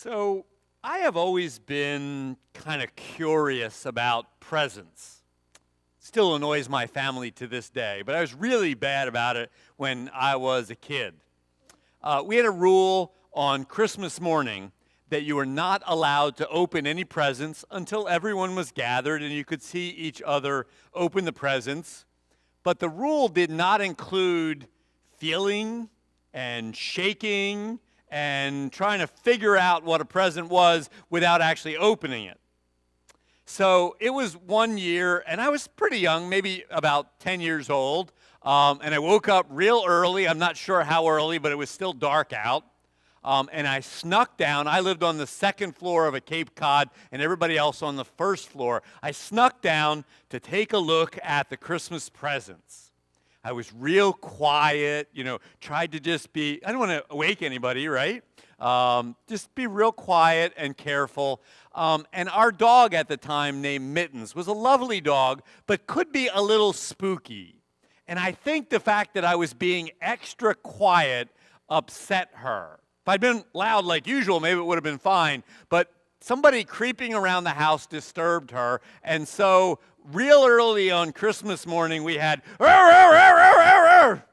So I have always been kind of curious about presents. Still annoys my family to this day, but I was really bad about it when I was a kid. We had a rule on Christmas morning that you were not allowed to open any presents until everyone was gathered and you could see each other open the presents. But the rule did not include feeling and shaking and trying to figure out what a present was without actually opening it. So it was one year, and I was pretty young, maybe about 10 years old, and I woke up real early. I'm not sure how early, but it was still dark out. And I snuck down. I lived on the second floor of a Cape Cod, and everybody else on the first floor. I snuck down to take a look at the Christmas presents. I was real quiet, tried to just be, I don't want to awake anybody, right? Just be real quiet and careful. And our dog at the time, named Mittens, was a lovely dog, but could be a little spooky. And I think the fact that I was being extra quiet upset her. If I'd been loud like usual, maybe it would have been fine. But somebody creeping around the house disturbed her. And so real early on Christmas morning, we had, "Arr, arr, arr, arr, arr, arr."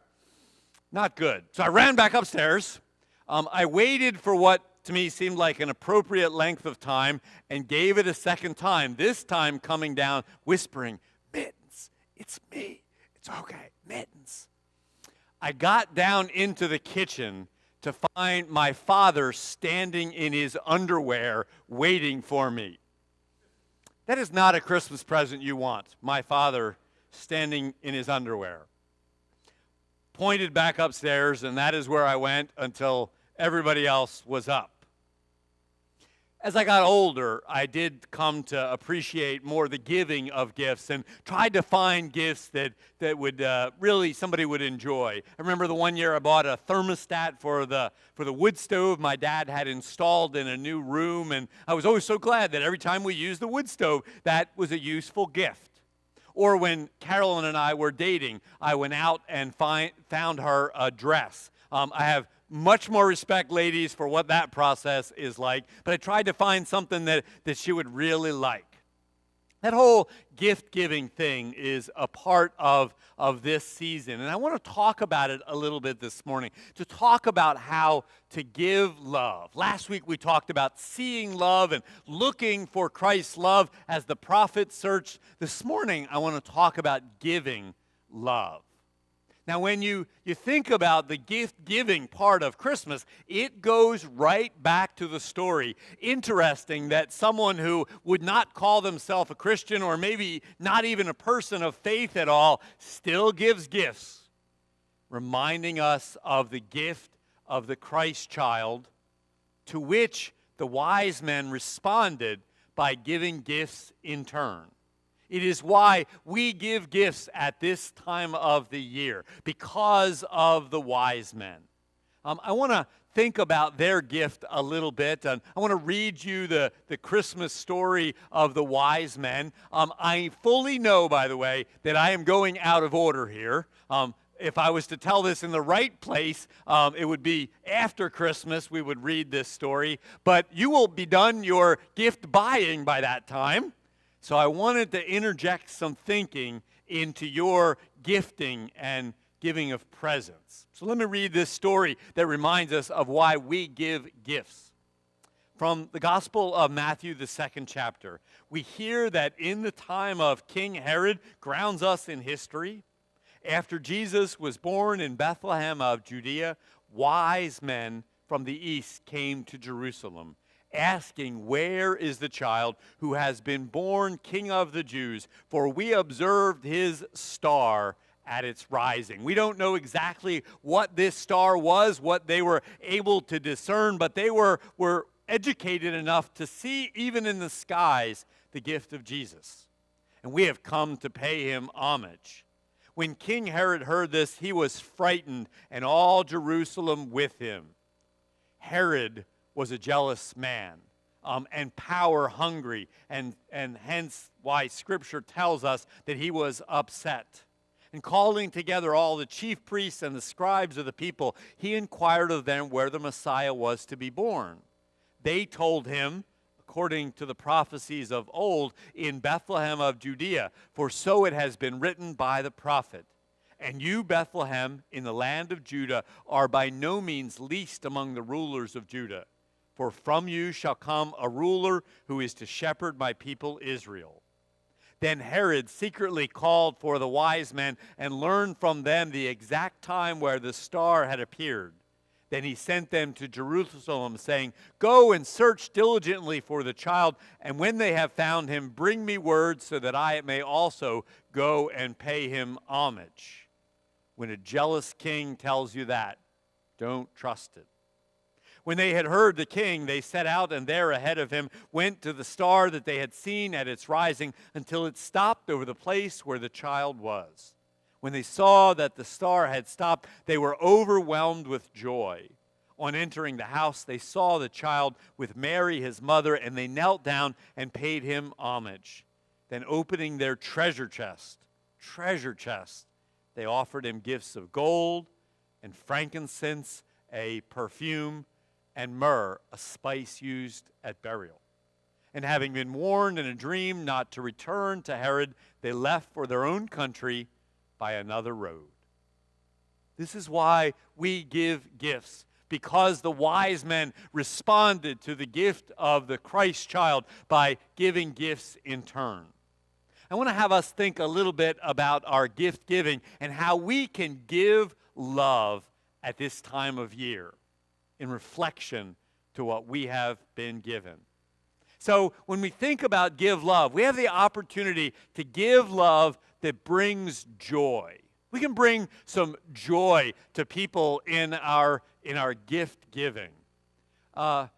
Not good. So I ran back upstairs. I waited for what to me seemed like an appropriate length of time and gave it a second time, this time coming down, whispering, "Mittens, it's me. It's okay, Mittens." I got down into the kitchen to find my father standing in his underwear waiting for me. That is not a Christmas present you want, my father standing in his underwear. Pointed back upstairs, and that is where I went until everybody else was up. As I got older, I did come to appreciate more the giving of gifts and tried to find gifts that would really somebody would enjoy. I remember the one year I bought a thermostat for the wood stove my dad had installed in a new room, and I was always so glad that every time we used the wood stove, that was a useful gift. Or when Carolyn and I were dating, I went out and found her a dress. I have much more respect, ladies, for what that process is like, but I tried to find something that she would really like. That whole gift-giving thing is a part of this season, and I want to talk about it a little bit this morning, to talk about how to give love. Last week we talked about seeing love and looking for Christ's love as the prophet searched. This morning I want to talk about giving love. Now, when you think about the gift-giving part of Christmas, it goes right back to the story. Interesting that someone who would not call themselves a Christian or maybe not even a person of faith at all still gives gifts, reminding us of the gift of the Christ child, to which the wise men responded by giving gifts in turn. It is why we give gifts at this time of the year, because of the wise men. I want to think about their gift a little bit, and I want to read you the Christmas story of the wise men. I fully know, by the way, that I am going out of order here. If I was to tell this in the right place, it would be after Christmas we would read this story, but you will be done your gift buying by that time. So I wanted to interject some thinking into your gifting and giving of presents. So let me read this story that reminds us of why we give gifts. From the Gospel of Matthew, the 2nd chapter, we hear that in the time of King Herod, grounds us in history, after Jesus was born in Bethlehem of Judea, wise men from the east came to Jerusalem, asking, "Where is the child who has been born King of the Jews? For we observed his star at its rising." We don't know exactly what this star was, what they were able to discern, but they were educated enough to see, even in the skies, the gift of Jesus. And we have come to pay him homage. When King Herod heard this, he was frightened, and all Jerusalem with him. Herod was a jealous man and power hungry, and hence why Scripture tells us that he was upset. And calling together all the chief priests and the scribes of the people, he inquired of them where the Messiah was to be born. they told him, according to the prophecies of old, in Bethlehem of Judea, for so it has been written by the prophet. And you, Bethlehem, in the land of Judah, are by no means least among the rulers of Judah. For from you shall come a ruler who is to shepherd my people Israel. Then Herod secretly called for the wise men and learned from them the exact time where the star had appeared. Then he sent them to Jerusalem, saying, "Go and search diligently for the child, and when they have found him, bring me word so that I may also go and pay him homage." When a jealous king tells you that, don't trust it. When they had heard the king, they set out, and there ahead of him went to the star that they had seen at its rising, until it stopped over the place where the child was. When they saw that the star had stopped, they were overwhelmed with joy. On entering the house, they saw the child with Mary, his mother, and they knelt down and paid him homage. Then opening their treasure chest, they offered him gifts of gold and frankincense, a perfume, and myrrh, a spice used at burial. And having been warned in a dream not to return to Herod, they left for their own country by another road. This is why we give gifts, because the wise men responded to the gift of the Christ child by giving gifts in turn. I want to have us think a little bit about our gift giving and how we can give love at this time of year in reflection to what we have been given. So when we think about give love, we have the opportunity to give love that brings joy. We can bring some joy to people in our gift giving. A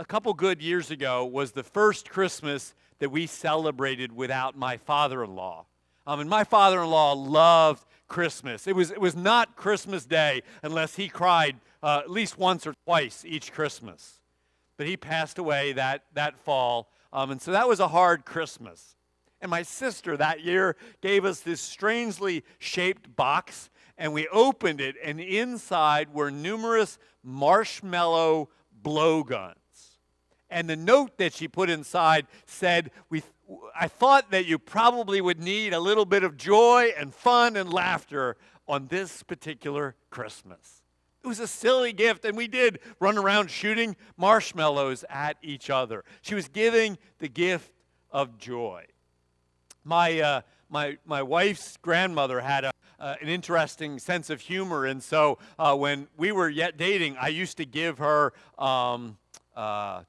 couple good years ago was the first Christmas that we celebrated without my father-in-law. And my father-in-law loved Christmas. It was not Christmas Day unless he cried at least once or twice each Christmas. But he passed away that fall, and so that was a hard Christmas. And my sister that year gave us this strangely shaped box, and we opened it, and inside were numerous marshmallow blowguns. And the note that she put inside said, I thought that you probably would need a little bit of joy and fun and laughter on this particular Christmas. It was a silly gift, and we did run around shooting marshmallows at each other. She was giving the gift of joy. My wife's grandmother had an interesting sense of humor, and so when we were yet dating, I used to give her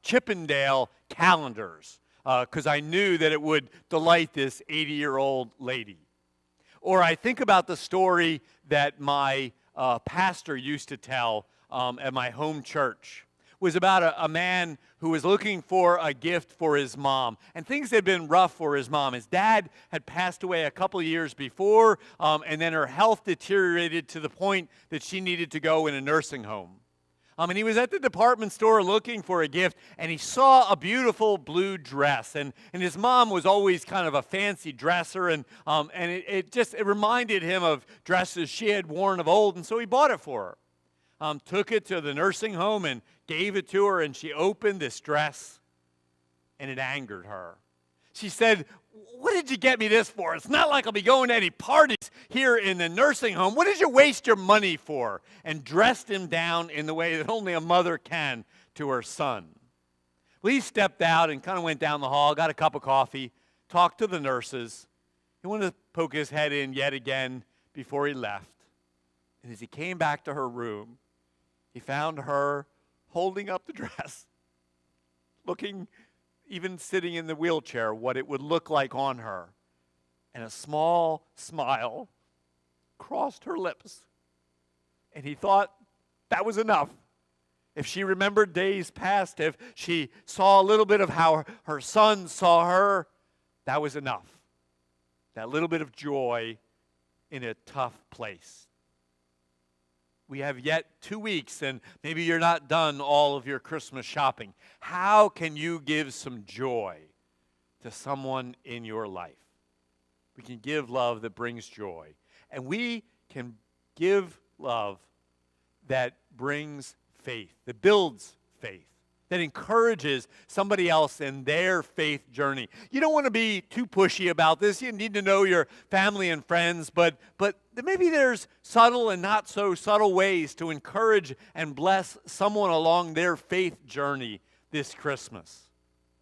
Chippendale calendars because I knew that it would delight this 80-year-old lady. Or I think about the story that my pastor used to tell at my home church. It was about a man who was looking for a gift for his mom. And things had been rough for his mom. His dad had passed away a couple years before, and then her health deteriorated to the point that she needed to go in a nursing home. And he was at the department store looking for a gift, and he saw a beautiful blue dress. And his mom was always kind of a fancy dresser, and it reminded him of dresses she had worn of old, and so he bought it for her. Took it to the nursing home and gave it to her, and she opened this dress, and it angered her. She said, "What did you get me this for? It's not like I'll be going to any parties here in the nursing home. What did you waste your money for?" And dressed him down in the way that only a mother can to her son. Well, he stepped out and kind of went down the hall, got a cup of coffee, talked to the nurses. He wanted to poke his head in yet again before he left. And as he came back to her room, he found her holding up the dress, looking, even sitting in the wheelchair, what it would look like on her. And a small smile crossed her lips. And he thought that was enough. If she remembered days past, if she saw a little bit of how her son saw her, that was enough. That little bit of joy in a tough place. We have yet 2 weeks, and maybe you're not done all of your Christmas shopping. How can you give some joy to someone in your life? We can give love that brings joy. And we can give love that brings faith, that builds faith. that encourages somebody else in their faith journey. You don't want to be too pushy about this. You need to know your family and friends, but maybe there's subtle and not so subtle ways to encourage and bless someone along their faith journey this Christmas.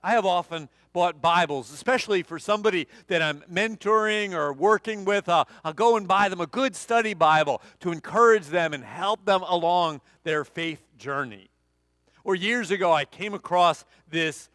I have often bought Bibles, especially for somebody that I'm mentoring or working with. I'll go and buy them a good study Bible to encourage them and help them along their faith journey. Or years ago, I came across this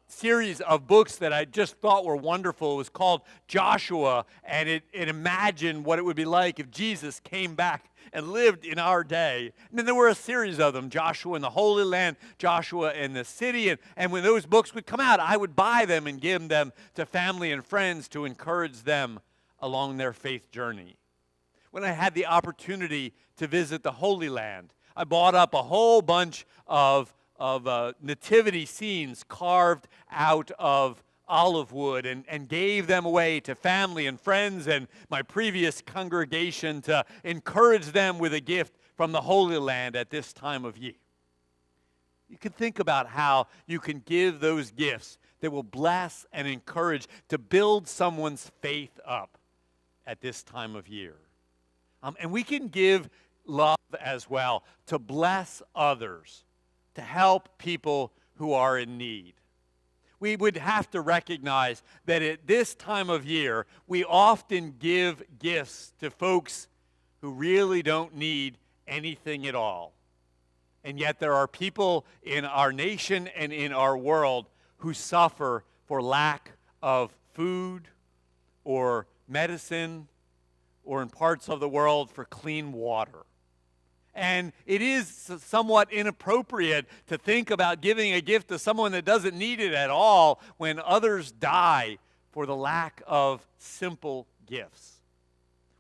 series of books that I just thought were wonderful. It was called Joshua, and it imagined what it would be like if Jesus came back and lived in our day. And then there were a series of them, Joshua in the Holy Land, Joshua in the city. And when those books would come out, I would buy them and give them to family and friends to encourage them along their faith journey. When I had the opportunity to visit the Holy Land, I bought up a whole bunch of nativity scenes carved out of olive wood and gave them away to family and friends and my previous congregation to encourage them with a gift from the Holy Land at this time of year. You can think about how you can give those gifts that will bless and encourage to build someone's faith up at this time of year. And we can give love as well to bless others, to help people who are in need. We would have to recognize that at this time of year, we often give gifts to folks who really don't need anything at all. And yet there are people in our nation and in our world who suffer for lack of food or medicine, or in parts of the world for clean water. And it is somewhat inappropriate to think about giving a gift to someone that doesn't need it at all when others die for the lack of simple gifts.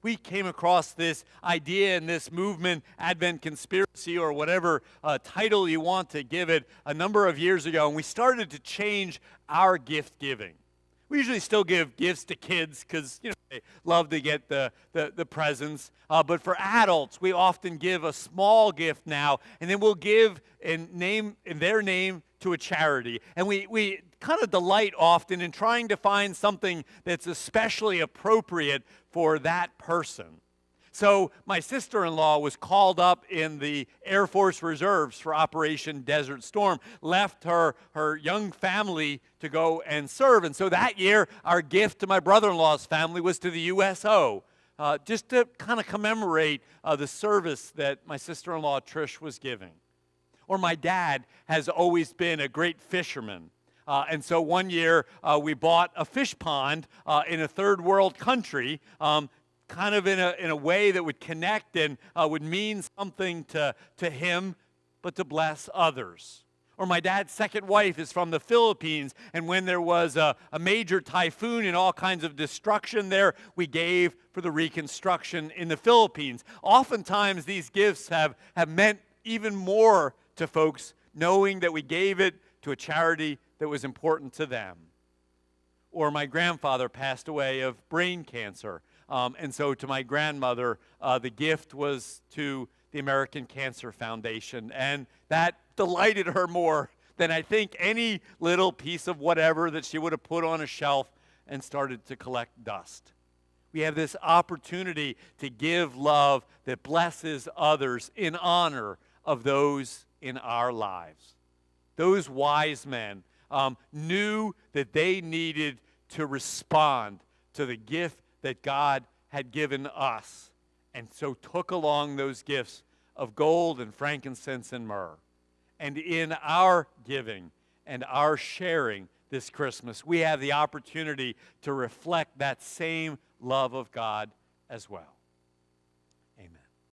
We came across this idea and this movement, Advent Conspiracy, or whatever title you want to give it, a number of years ago, and we started to change our gift giving. We usually still give gifts to kids because they love to get the presents. But for adults, we often give a small gift now, and then we'll give in their name to a charity. And we kind of delight often in trying to find something that's especially appropriate for that person. So my sister-in-law was called up in the Air Force Reserves for Operation Desert Storm, left her young family to go and serve. And so that year, our gift to my brother-in-law's family was to the USO, just to kind of commemorate the service that my sister-in-law Trish was giving. Or my dad has always been a great fisherman. And so one year, we bought a fish pond in a third world country, kind of in a way that would connect and would mean something to him, but to bless others. Or my dad's second wife is from the Philippines, and when there was a major typhoon and all kinds of destruction there, we gave for the reconstruction in the Philippines. Oftentimes, these gifts have meant even more to folks, knowing that we gave it to a charity that was important to them. Or my grandfather passed away of brain cancer. And so to my grandmother, the gift was to the American Cancer Foundation. And that delighted her more than I think any little piece of whatever that she would have put on a shelf and started to collect dust. We have this opportunity to give love that blesses others in honor of those in our lives. Those wise men knew that they needed to respond to the gift that God had given us, and so took along those gifts of gold and frankincense and myrrh. And in our giving and our sharing this Christmas, we have the opportunity to reflect that same love of God as well.